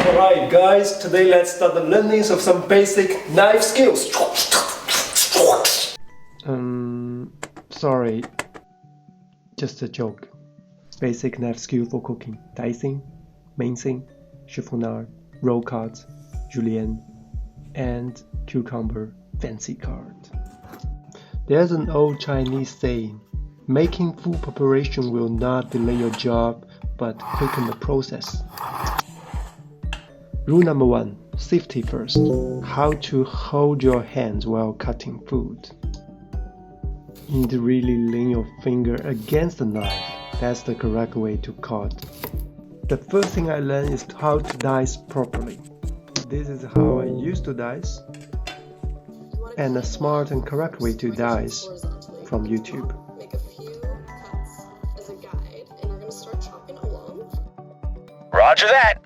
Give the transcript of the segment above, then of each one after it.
Alright guys, today let's start the learnings of some basic knife skills. Sorry, just a joke. Basic knife skill for cooking: dicing, mincing, chiffonade, roll cut, Julienne, and cucumber fancy card. There's an old Chinese saying, making food preparation will not delay your job, but quicken the process. Rule number 1, safety first. How to hold your hands while cutting food. You need to really lean your finger against the knife. That's the correct way to cut. The first thing I learned is how to dice properly. This is how I used to dice, and a smart and correct way to dice from YouTube. Make a few cuts as a guide, and you're going to start chopping along. Roger that!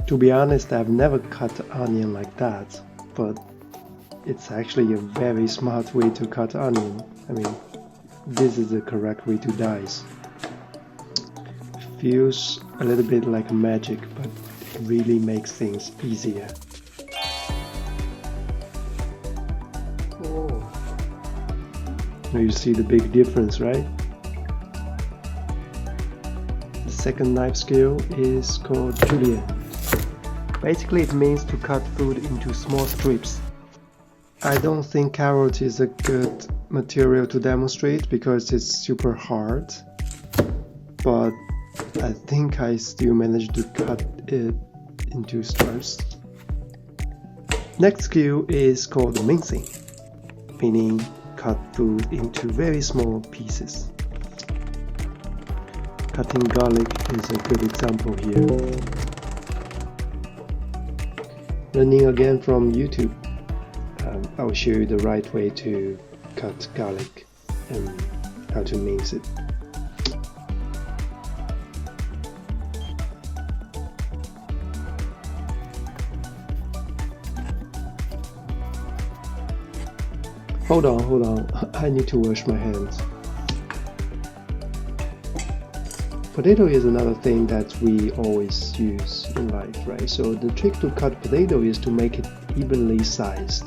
To be honest, I've never cut onion like that, but it's actually a very smart way to cut onion. I mean, this is the correct way to dice. Feels a little bit like magic, but it really makes things easier. Oh. Now you see the big difference, right? The second knife skill is called Julienne. Basically it means to cut food into small strips. I don't think carrot is a good material to demonstrate because it's super hard, but I think I still managed to cut it into strips. Next skill is called mincing, meaning cut food into very small pieces. Cutting garlic is a good example here. Learning again from YouTube. I will show you the right way to cut garlic and how to mince it. Hold on, I need to wash my hands. Potato is another thing that we always use in life, right? So the trick to cut potato is to make it evenly sized.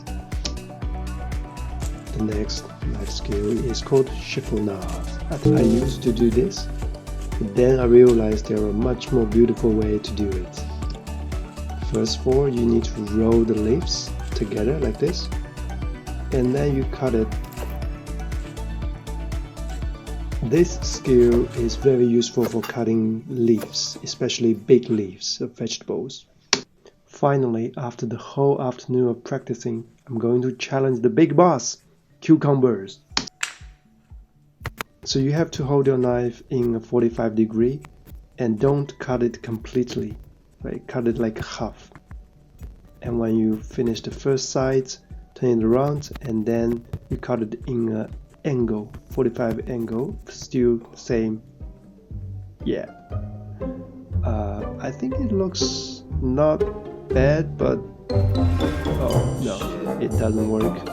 The next knife skill is called chiffonade. I used to do this, but then I realized there are much more beautiful ways to do it. First of all, you need to roll the leaves together like this, and then you cut it. This skill is very useful for cutting leaves, especially big leaves of vegetables. Finally, after the whole afternoon of practicing, I'm going to challenge the big boss, cucumbers. So you have to hold your knife in a 45 degree and don't cut it completely, right? Cut it like half. And when you finish the first side, turn it around and then you cut it in a angle, 45 angle, still same. Yeah, I think it looks not bad, but oh no, it doesn't work.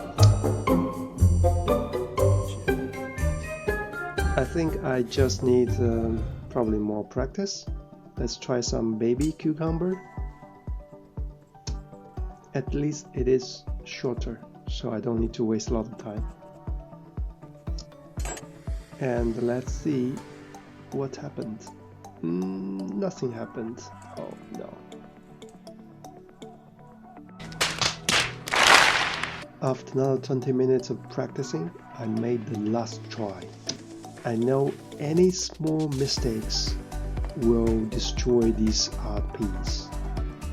I think I just need probably more practice. Let's try some baby cucumber. At least it is shorter, so I don't need to waste a lot of time. And let's see what happened. Nothing happened. Oh no. After another 20 minutes of practicing, I made the last try. I know any small mistakes will destroy this art piece,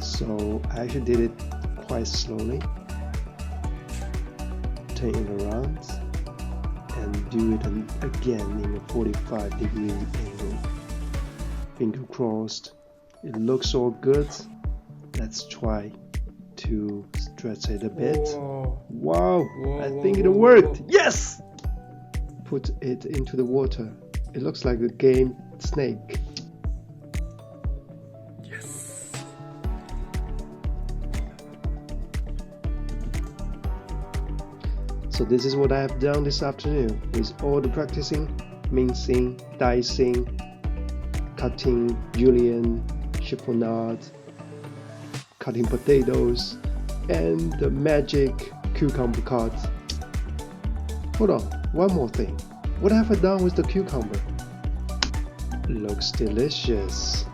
so I actually did it quite slowly. Turn it around and do it again in a 45 degree angle. Finger crossed. It looks all good. Let's try to stretch it a bit. Wow, I think it worked. Yes! Put it into the water. It looks like a game snake. Yes! So this is what I have done this afternoon with all the practicing, mincing, dicing, cutting julienne, chiffonade, cutting potatoes, and the magic cucumber cut. Hold on, one more thing. What have I done with the cucumber? Looks delicious.